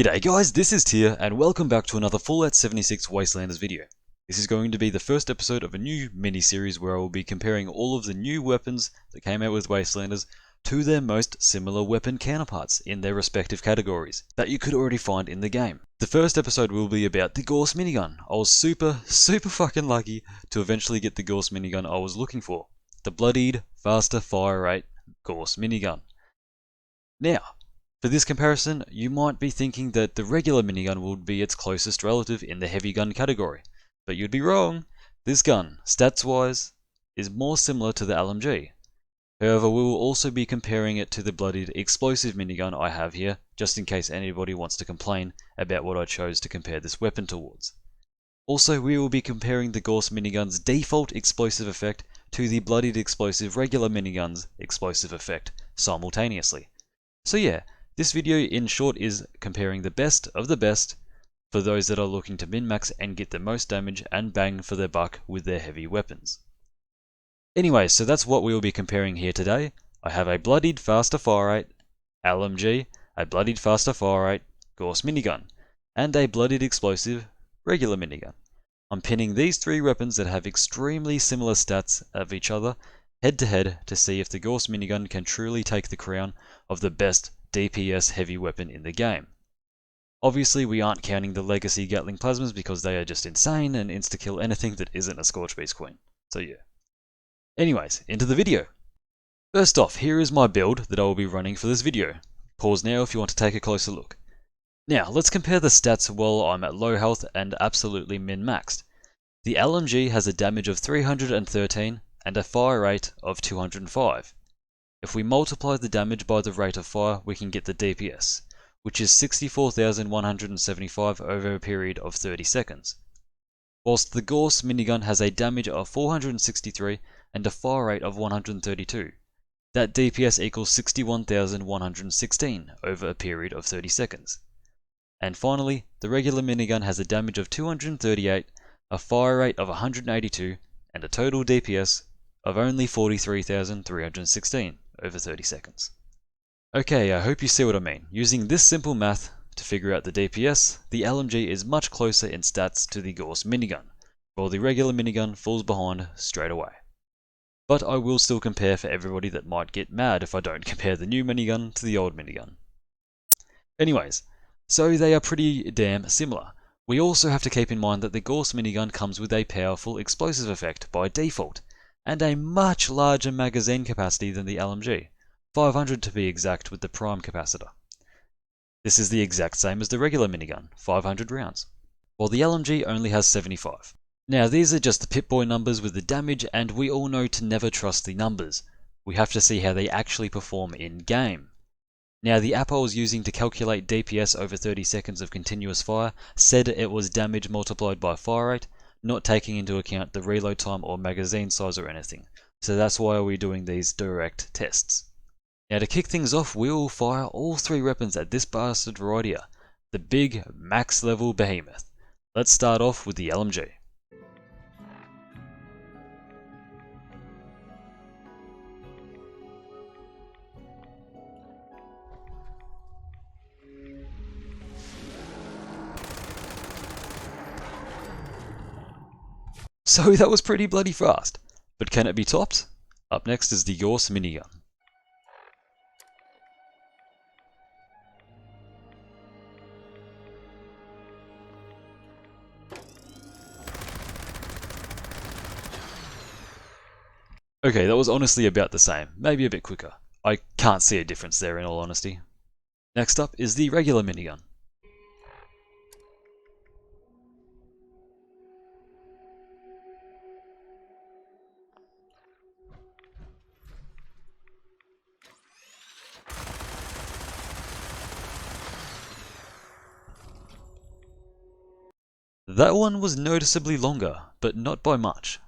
G'day guys, this is Tier, and welcome back to another Fallout 76 Wastelanders video. This is going to be the first episode of a new mini-series where I will be comparing all of the new weapons that came out with Wastelanders to their most similar weapon counterparts in their respective categories that you could already find in the game. The first episode will be about the Gauss minigun. I was super fucking lucky to eventually get the Gauss minigun I was looking for. The bloodied, faster fire rate Gauss minigun. Now, for this comparison, you might be thinking that the regular minigun would be its closest relative in the heavy gun category, but you'd be wrong. This gun, stats-wise, is more similar to the LMG. However, we will also be comparing it to the bloodied explosive minigun I have here, just in case anybody wants to complain about what I chose to compare this weapon towards. Also, we will be comparing the Gauss minigun's default explosive effect to the bloodied explosive regular minigun's explosive effect simultaneously. So yeah, this video in short is comparing the best of the best for those that are looking to min-max and get the most damage and bang for their buck with their heavy weapons. Anyway, so that's what we will be comparing here today. I have a bloodied faster fire rate LMG, a bloodied faster fire rate Gauss minigun, and a bloodied explosive regular minigun. I'm pinning these three weapons that have extremely similar stats of each other head to head to see if the Gauss minigun can truly take the crown of the best DPS heavy weapon in the game. Obviously, we aren't counting the legacy Gatling plasmas because they are just insane and insta-kill anything that isn't a Scorchbeast Queen. So yeah. Anyways, into the video. First off, here is my build that I will be running for this video. Pause now if you want to take a closer look. Now, let's compare the stats while I'm at low health and absolutely min-maxed. The LMG has a damage of 313 and a fire rate of 205. If we multiply the damage by the rate of fire, we can get the DPS, which is 64,175 over a period of 30 seconds. Whilst the Gauss minigun has a damage of 463 and a fire rate of 132. That DPS equals 61,116 over a period of 30 seconds. And finally, the regular minigun has a damage of 238, a fire rate of 182, and a total DPS of only 43,316 over 30 seconds. Okay, I hope you see what I mean. Using this simple math to figure out the DPS, the LMG is much closer in stats to the Gauss minigun, while the regular minigun falls behind straight away. But I will still compare for everybody that might get mad if I don't compare the new minigun to the old minigun. Anyways, so they are pretty damn similar. We also have to keep in mind that the Gauss minigun comes with a powerful explosive effect by default, and a much larger magazine capacity than the LMG, 500 to be exact with the prime capacitor. This is the exact same as the regular minigun, 500 rounds, while the LMG only has 75. Now these are just the Pip-Boy numbers with the damage, and we all know to never trust the numbers. We have to see how they actually perform in-game. Now the app I was using to calculate DPS over 30 seconds of continuous fire said it was damage multiplied by fire rate, not taking into account the reload time or magazine size or anything. So that's why we're doing these direct tests. Now to kick things off, we will fire all three weapons at this bastard right here, the big max level behemoth. Let's start off with the LMG. So that was pretty bloody fast, but can it be topped? Up next is the Gauss minigun. Okay, that was honestly about the same, maybe a bit quicker. I can't see a difference there in all honesty. Next up is the regular minigun. That one was noticeably longer, but not by much.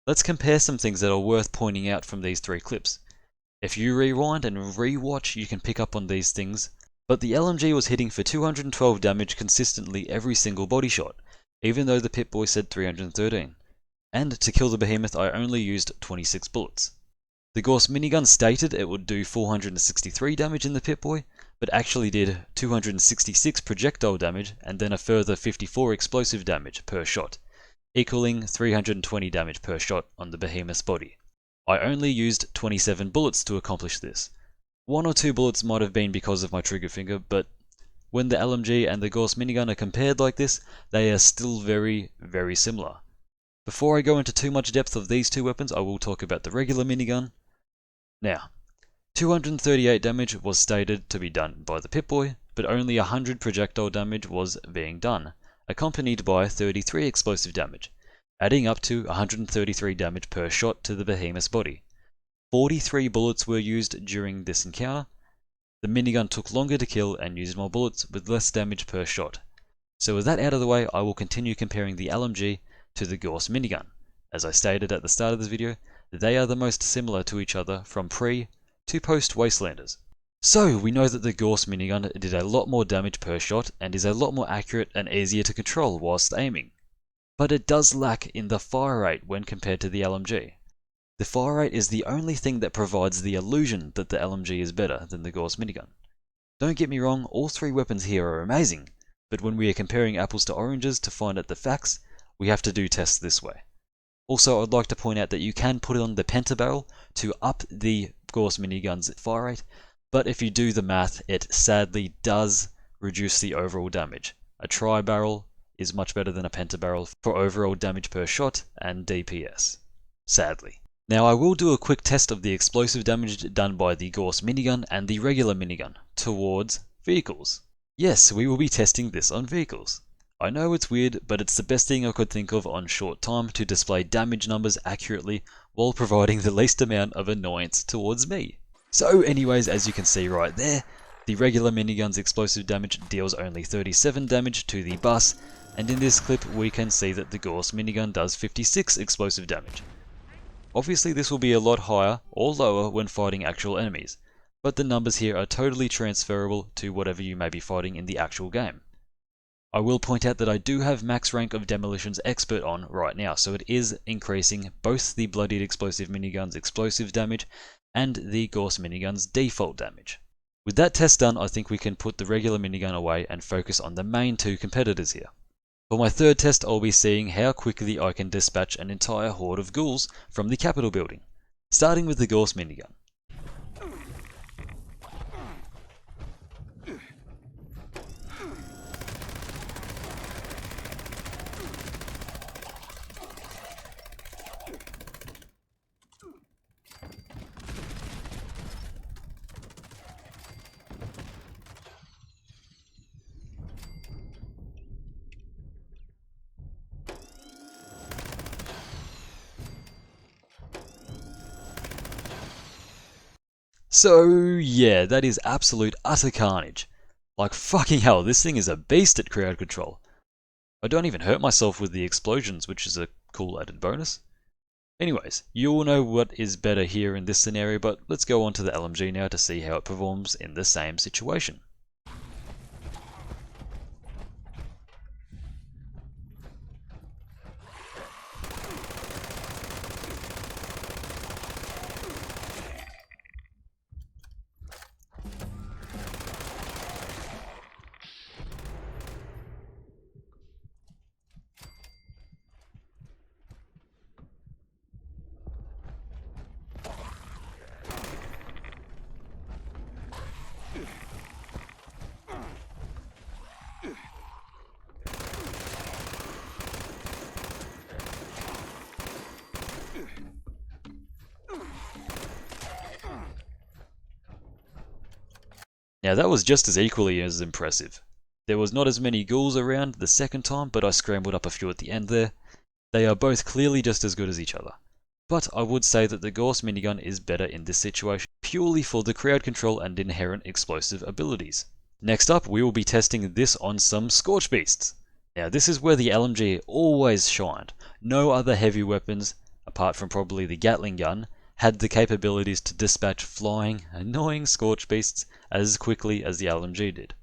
Let's compare some things that are worth pointing out from these three clips. If you rewind and re-watch, you can pick up on these things, but the LMG was hitting for 212 damage consistently every single body shot, even though the Pip-Boy said 313. And to kill the behemoth I only used 26 bullets. The Gauss minigun stated it would do 463 damage in the Pip-Boy, but actually did 266 projectile damage and then a further 54 explosive damage per shot, equaling 320 damage per shot on the Behemoth's body. I only used 27 bullets to accomplish this. 1 or 2 bullets might have been because of my trigger finger, but when the LMG and the Gauss minigun are compared like this, they are still very, very similar. Before I go into too much depth of these two weapons, I will talk about the regular minigun. Now, 238 damage was stated to be done by the Pip-Boy, but only 100 projectile damage was being done, accompanied by 33 explosive damage, adding up to 133 damage per shot to the Behemoth's body. 43 bullets were used during this encounter. The minigun took longer to kill and used more bullets with less damage per shot. So with that out of the way, I will continue comparing the LMG to the Gauss minigun. As I stated at the start of this video, they are the most similar to each other from pre to post Wastelanders. So we know that the Gauss minigun did a lot more damage per shot and is a lot more accurate and easier to control whilst aiming. But it does lack in the fire rate when compared to the LMG. The fire rate is the only thing that provides the illusion that the LMG is better than the Gauss minigun. Don't get me wrong, all three weapons here are amazing, but when we are comparing apples to oranges to find out the facts, we have to do tests this way. Also, I'd like to point out that you can put on the pentabarrel to up the Gauss minigun's fire rate, but if you do the math, it sadly does reduce the overall damage. A tri-barrel is much better than a pentabarrel for overall damage per shot and DPS. Sadly. Now I will do a quick test of the explosive damage done by the Gauss minigun and the regular minigun towards vehicles. Yes, we will be testing this on vehicles. I know it's weird, but it's the best thing I could think of on short time to display damage numbers accurately while providing the least amount of annoyance towards me. So anyways, as you can see right there, the regular minigun's explosive damage deals only 37 damage to the bus, and in this clip we can see that the Gauss minigun does 56 explosive damage. Obviously this will be a lot higher or lower when fighting actual enemies, but the numbers here are totally transferable to whatever you may be fighting in the actual game. I will point out that I do have max rank of Demolitions Expert on right now, so it is increasing both the Bloodied Explosive minigun's explosive damage and the Gauss minigun's default damage. With that test done, I think we can put the regular minigun away and focus on the main two competitors here. For my third test, I'll be seeing how quickly I can dispatch an entire horde of ghouls from the Capitol building, starting with the Gauss minigun. So yeah, that is absolute utter carnage. Like fucking hell, this thing is a beast at crowd control. I don't even hurt myself with the explosions, which is a cool added bonus. Anyways, you all know what is better here in this scenario, but let's go on to the LMG now to see how it performs in the same situation. Now that was just as equally as impressive. There was not as many ghouls around the second time, but I scrambled up a few at the end there. They are both clearly just as good as each other. But I would say that the Gauss minigun is better in this situation, purely for the crowd control and inherent explosive abilities. Next up, we will be testing this on some Scorch Beasts. Now this is where the LMG always shined. No other heavy weapons, apart from probably the Gatling gun, had the capabilities to dispatch flying, annoying Scorch Beasts as quickly as the LMG did.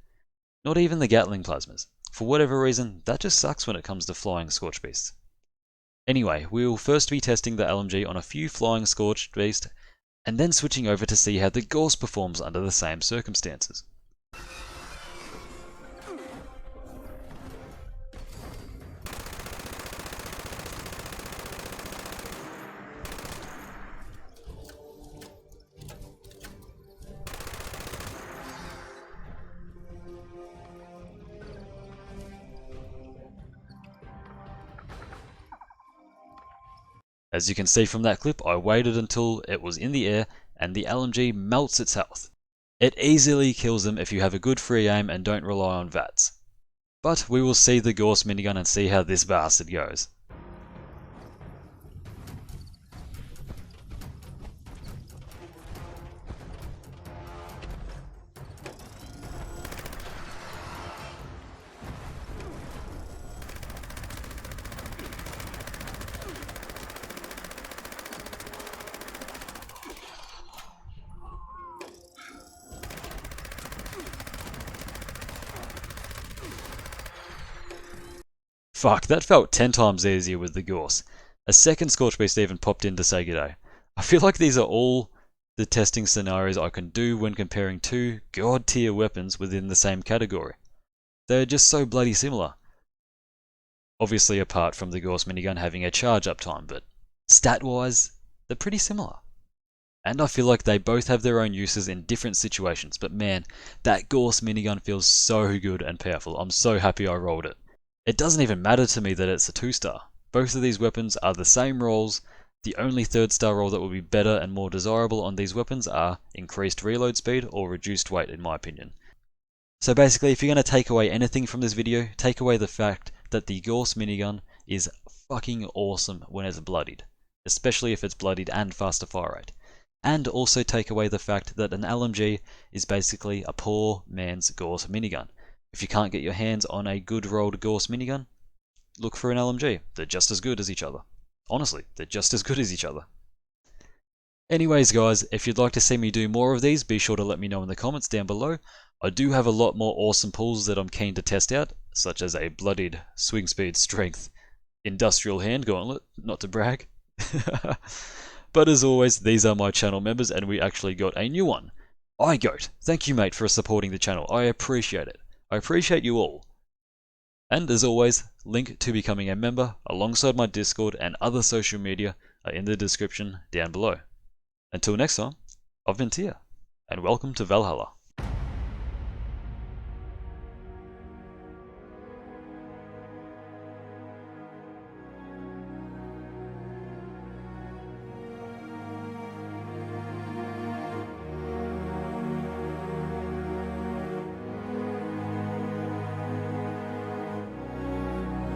Not even the Gatling plasmas. For whatever reason, that just sucks when it comes to flying Scorch Beasts. Anyway, we will first be testing the LMG on a few flying Scorch Beasts, and then switching over to see how the Gorse performs under the same circumstances. As you can see from that clip, I waited until it was in the air and the LMG melts its health. It easily kills them if you have a good free aim and don't rely on VATS. But we will see the Gorse minigun and see how this bastard goes. Fuck, that felt 10 times easier with the Gorse. A second Scorch Beast even popped in to say g'day. I feel like these are all the testing scenarios I can do when comparing two god tier weapons within the same category. They're just so bloody similar. Obviously apart from the Gorse minigun having a charge up time, but stat wise, they're pretty similar. And I feel like they both have their own uses in different situations, but man, that Gorse minigun feels so good and powerful. I'm so happy I rolled it. It doesn't even matter to me that it's a 2-star. Both of these weapons are the same rolls. The only 3rd-star roll that will be better and more desirable on these weapons are increased reload speed or reduced weight in my opinion. So basically, if you're going to take away anything from this video, take away the fact that the Gorse minigun is fucking awesome when it's bloodied. Especially if it's bloodied and faster fire rate. And also take away the fact that an LMG is basically a poor man's Gorse minigun. If you can't get your hands on a good rolled Gorse minigun, look for an LMG. They're just as good as each other. Honestly, they're just as good as each other. Anyways guys, if you'd like to see me do more of these, be sure to let me know in the comments down below. I do have a lot more awesome pulls that I'm keen to test out, such as a bloodied swing speed strength industrial hand gauntlet, not to brag. But as always, these are my channel members and we actually got a new one. iGoat, thank you mate for supporting the channel, I appreciate it. I appreciate you all. And as always, link to becoming a member alongside my Discord and other social media are in the description down below. Until next time, I've been Tia, and welcome to Valhalla.